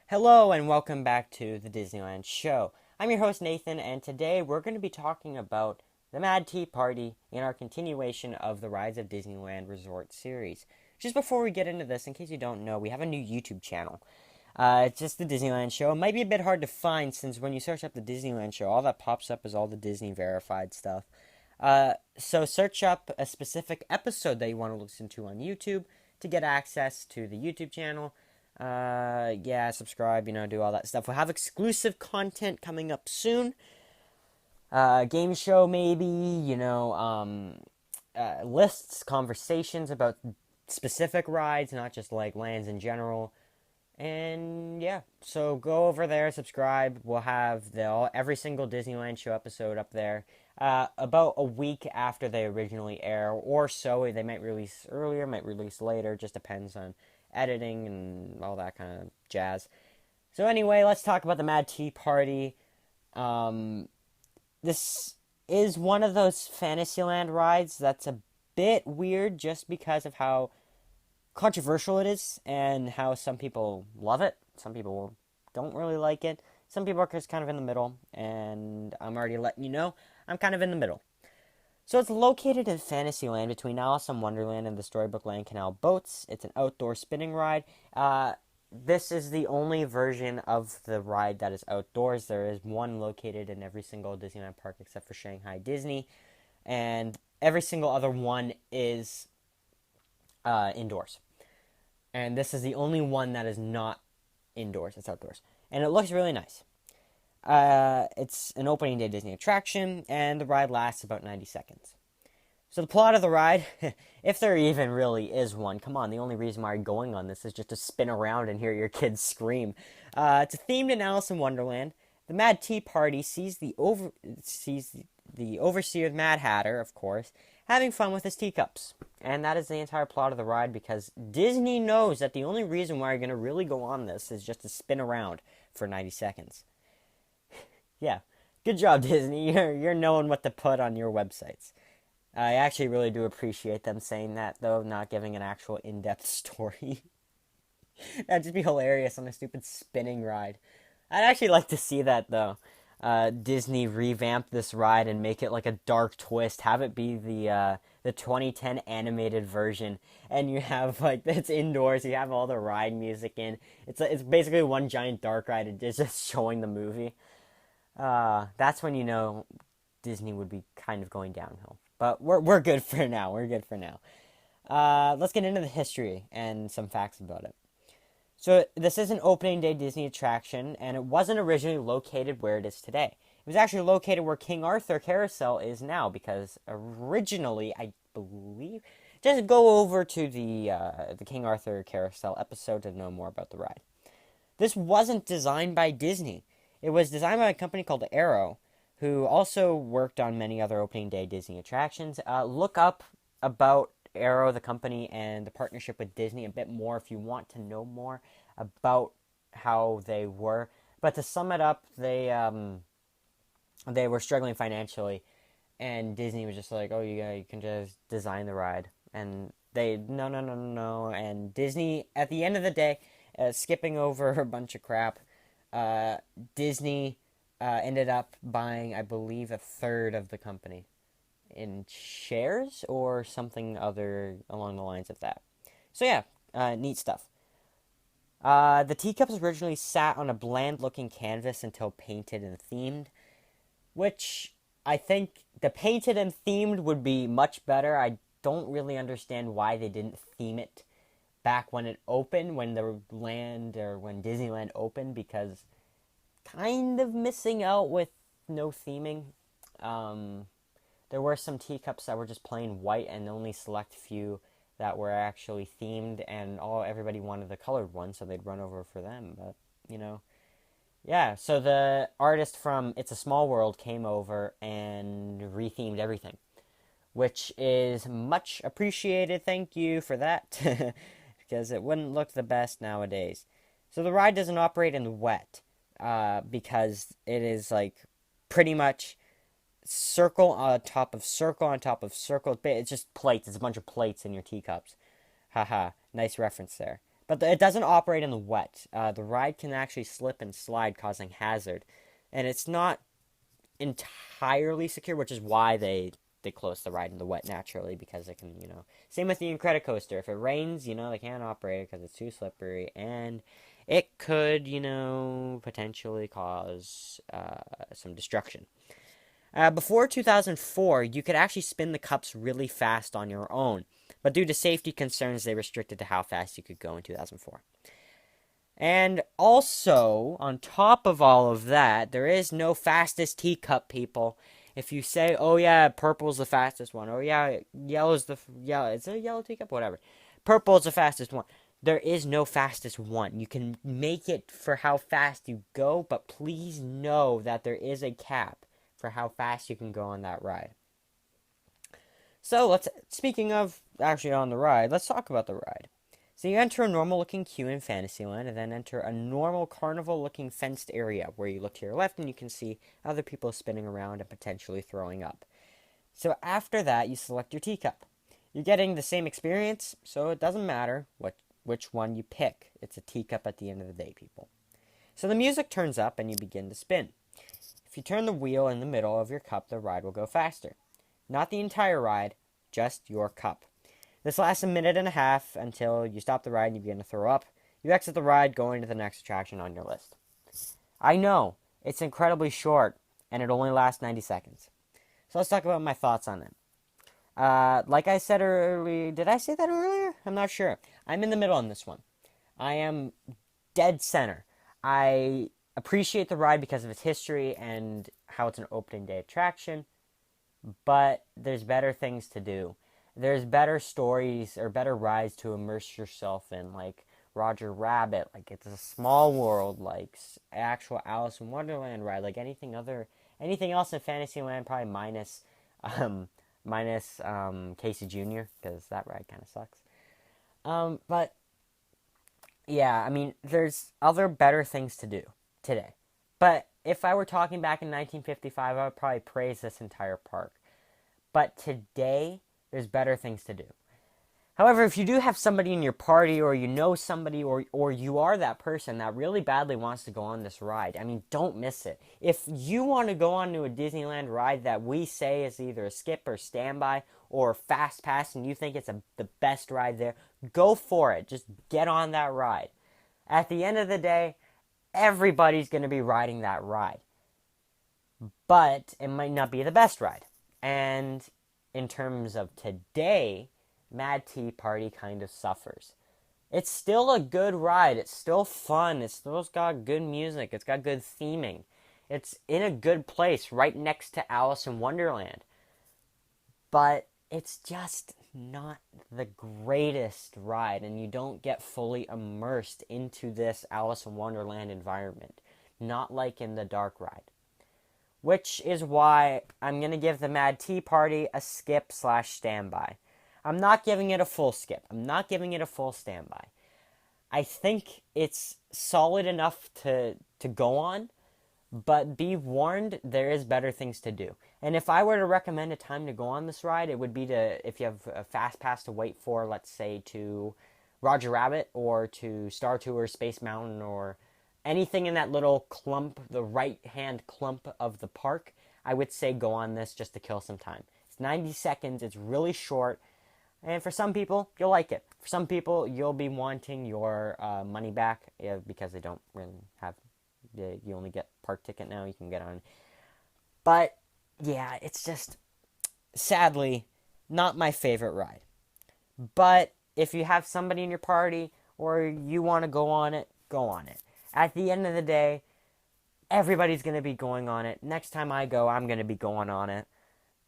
Hello and welcome back to the Disneyland Show. I'm your host Nathan, and today we're going to be talking about the Mad Tea Party in our continuation of the Rides of Disneyland Resort series. Just before we get into this, in case you don't know, we have a new YouTube channel. It's just the Disneyland Show. It might be a bit hard to find since when you search up the Disneyland Show, all that pops up is all the Disney verified stuff. So search up a specific episode that you want to listen to on YouTube to get access to the YouTube channel. Subscribe, do all that stuff. We'll have exclusive content coming up soon. Game show maybe, lists, conversations about specific rides, not just like lands in general. And yeah, so go over there, subscribe. We'll have every single Disneyland Show episode up there. About a week after they originally air, or so. They might release earlier, might release later. Just depends on editing and all that kind of jazz. So anyway, let's talk about the Mad Tea Party. This is one of those Fantasyland rides that's a bit weird just because of how controversial it is and how some people love it. Some people don't really like it. Some people are just kind of in the middle, and I'm already letting you know I'm kind of in the middle. So it's located in Fantasyland between Alice in Wonderland and the Storybook Land Canal boats. It's an outdoor spinning ride. This is the only version of the ride that is outdoors. There is one located in every single Disneyland park except for Shanghai Disney, and every single other one is indoors. And this is the only one that is not indoors. It's outdoors. And it looks really nice. It's an opening day Disney attraction, and the ride lasts about 90 seconds. So the plot of the ride, if there even really is one, come on, the only reason why you're going on this is just to spin around and hear your kids scream. It's themed in Alice in Wonderland. The Mad Tea Party sees the overseer, Mad Hatter, of course, having fun with his teacups. And that is the entire plot of the ride, because Disney knows that the only reason why you're going to really go on this is just to spin around for 90 seconds. Yeah, good job, Disney. You're knowing what to put on your websites. I actually really do appreciate them saying that, though, not giving an actual in-depth story. That'd just be hilarious on a stupid spinning ride. I'd actually like to see that, though. Disney revamp this ride and make it like a dark twist. Have it be the 2010 animated version, and you have it's indoors. You have all the ride music in. It's basically one giant dark ride. It's just showing the movie. That's when you know Disney would be kind of going downhill. But we're good for now. We're good for now. Let's get into the history and some facts about it. So this is an opening day Disney attraction, and it wasn't originally located where it is today. It was actually located where King Arthur Carousel is now, because originally, I believe, just go over to the King Arthur Carousel episode to know more about the ride. This wasn't designed by Disney. It was designed by a company called Arrow, who also worked on many other opening day Disney attractions. Look up about Arrow, the company, and the partnership with Disney a bit more if you want to know more about how they were. But to sum it up, they were struggling financially, and Disney was just like, "Oh, you can just design the ride," and they no, and Disney at the end of the day, skipping over a bunch of crap, Disney ended up buying, I believe, a third of the company in shares or something other along the lines of that. So yeah, neat stuff. The teacups originally sat on a bland-looking canvas until painted and themed, which I think the painted and themed would be much better. I don't really understand why they didn't theme it back when it opened, when the land or when Disneyland opened, because kind of missing out with no theming. There were some teacups that were just plain white, and only select few that were actually themed, and everybody wanted the colored one, so they'd run over for them. But yeah. So the artist from It's a Small World came over and rethemed everything, which is much appreciated. Thank you for that, because it wouldn't look the best nowadays. So the ride doesn't operate in the wet, because it is pretty much circle on top of circle on top of circle. It's just plates. It's a bunch of plates in your teacups. Haha, nice reference there. But it doesn't operate in the wet. The ride can actually slip and slide, causing hazard. And it's not entirely secure, which is why they close the ride in the wet naturally, because it can, same with the Incredicoaster. If it rains, they can't operate it because it's too slippery, and it could, potentially cause some destruction. Before 2004, you could actually spin the cups really fast on your own, but due to safety concerns, they restricted to how fast you could go in 2004. And also, on top of all of that, there is no fastest teacup, people. If you say, oh yeah, purple's the fastest one, or yeah, it's a yellow teacup, whatever. Purple's the fastest one. There is no fastest one. You can make it for how fast you go, but please know that there is a cap for how fast you can go on that ride. So speaking of actually on the ride, let's talk about the ride. So you enter a normal-looking queue in Fantasyland, and then enter a normal carnival-looking fenced area where you look to your left and you can see other people spinning around and potentially throwing up. So after that, you select your teacup. You're getting the same experience, so it doesn't matter which one you pick. It's a teacup at the end of the day, people. So the music turns up and you begin to spin. If you turn the wheel in the middle of your cup, the ride will go faster. Not the entire ride, just your cup. This lasts a minute and a half until you stop the ride and you begin to throw up. You exit the ride, going to the next attraction on your list. I know, it's incredibly short, and it only lasts 90 seconds. So let's talk about my thoughts on it. Like I said earlier, did I say that earlier? I'm not sure. I'm in the middle on this one. I am dead center. I appreciate the ride because of its history and how it's an opening day attraction, but there's better things to do. There's better stories or better rides to immerse yourself in, like Roger Rabbit, like It's a Small World, like actual Alice in Wonderland ride, like anything else in Fantasyland, probably minus Casey Jr., because that ride kind of sucks. But yeah, I mean, there's other better things to do today. But if I were talking back in 1955, I would probably praise this entire park. But today, there's better things to do. However, if you do have somebody in your party, or you know somebody, or you are that person that really badly wants to go on this ride, I mean, don't miss it. If you want to go on to a Disneyland ride that we say is either a skip or standby or fast pass, and you think it's the best ride there, go for it. Just get on that ride. At the end of the day, everybody's going to be riding that ride. But it might not be the best ride. And in terms of today, Mad Tea Party kind of suffers. It's still a good ride. It's still fun. It's still got good music. It's got good theming. It's in a good place right next to Alice in Wonderland. But it's just not the greatest ride, and you don't get fully immersed into this Alice in Wonderland environment. Not like in the Dark Ride. Which is why I'm going to give the Mad Tea Party a skip/standby. I'm not giving it a full skip. I'm not giving it a full standby. I think it's solid enough to go on, but be warned, there is better things to do. And if I were to recommend a time to go on this ride, it would be if you have a fast pass to wait for, let's say, to Roger Rabbit or to Star Tours, Space Mountain, or anything in that little clump, the right-hand clump of the park, I would say go on this just to kill some time. It's 90 seconds, it's really short, and for some people, you'll like it. For some people, you'll be wanting your money back because they don't really have, you only get park ticket now, you can get on. But, yeah, it's just, sadly, not my favorite ride. But if you have somebody in your party or you want to go on it, go on it. At the end of the day, everybody's going to be going on it. Next time I go, I'm going to be going on it.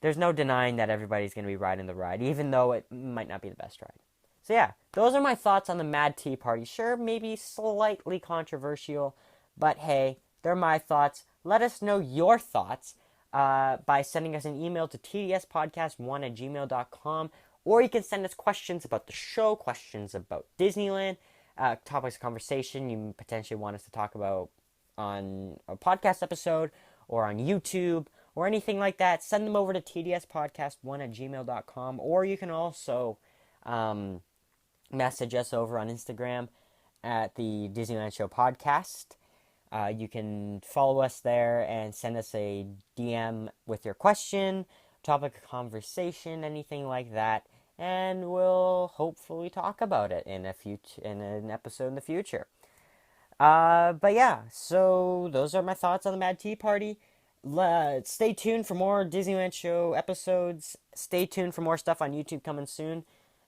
There's no denying that everybody's going to be riding the ride, even though it might not be the best ride. So yeah, those are my thoughts on the Mad Tea Party. Sure, maybe slightly controversial, but hey, they're my thoughts. Let us know your thoughts by sending us an email to tdspodcast1@gmail.com, or you can send us questions about the show, questions about Disneyland, topics of conversation you potentially want us to talk about on a podcast episode or on YouTube or anything like that. Send them over to tdspodcast1@gmail.com, or you can also message us over on Instagram at the Disneyland Show podcast. You can follow us there and send us a DM with your question, topic of conversation, anything like that, and we'll hopefully talk about it in an episode in the future. But yeah, so those are my thoughts on the Mad Tea Party. Stay tuned for more Disneyland Show episodes. Stay tuned for more stuff on YouTube coming soon.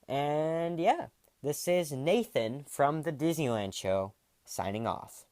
And yeah, this is Nathan from the Disneyland Show signing off.